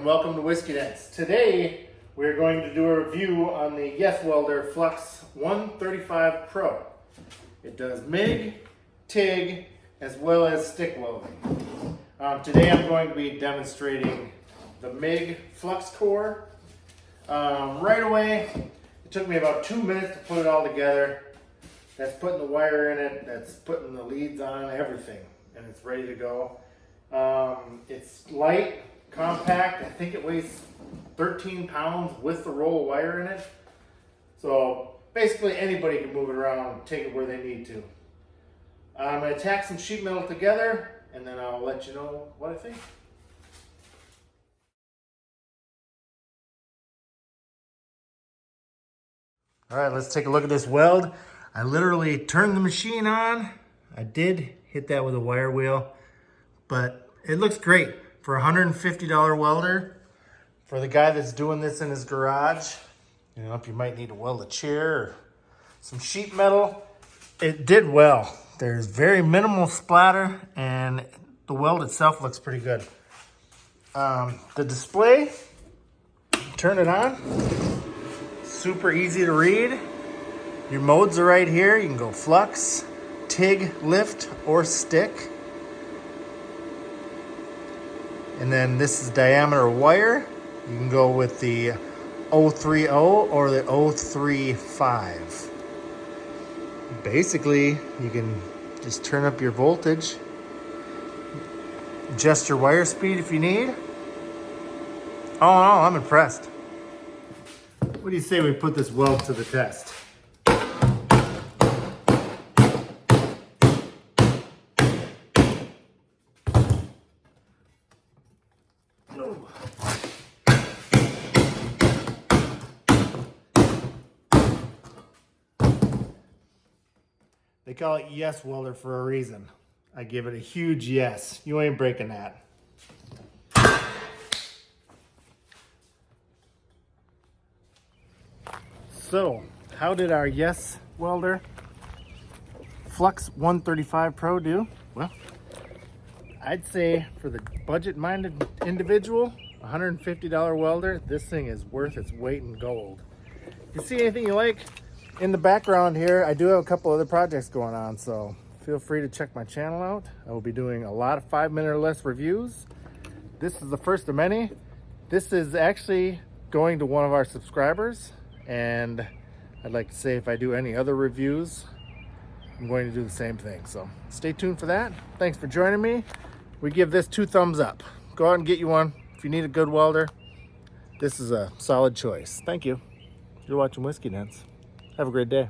and welcome to Whiskey Nets. Today we're going to do a review on the Welder Flux 135 Pro. It does MIG, TIG, as well as stick welding. Today I'm going to be demonstrating the MIG flux core. Right away, it took me about 2 minutes to put it all together. That's putting the wire in it, that's putting the leads on, everything, and it's ready to go. It's light, compact. I think it weighs 13 pounds with the roll of wire in it. So basically anybody can move it around and take it where they need to. I'm going to tack some sheet metal together and then I'll let you know what I think. All right, let's take a look at this weld. I literally turned the machine on. I did hit that with a wire wheel, but it looks great for a $150 welder. For the guy that's doing this in his garage, you know, if you might need to weld a chair or some sheet metal, it did well. There's very minimal splatter and the weld itself looks pretty good. The display, turn it on, super easy to read. Your modes are right here. You can go flux, TIG, lift, or stick. And then this is diameter wire. You can go with the 030 or the 035. Basically, you can just turn up your voltage, adjust your wire speed if you need. All in all, I'm impressed. What do you say we put this weld to the test? They call it yes welder for a reason. I give it a huge yes. You ain't breaking that. So, how did our yes welder Flux 135 Pro do? Well, I'd say for the budget-minded individual, $150 welder, this thing is worth its weight in gold. If you see anything you like, in the background here, I do have a couple other projects going on, so feel free to check my channel out. I will be doing a lot of 5-minute or less reviews. This is the first of many. This is actually going to one of our subscribers, and I'd like to say if I do any other reviews, I'm going to do the same thing. So stay tuned for that. Thanks for joining me. We give this 2 thumbs up. Go out and get you one. If you need a good welder, this is a solid choice. Thank you. You're watching Whiskey Nets. Have a great day.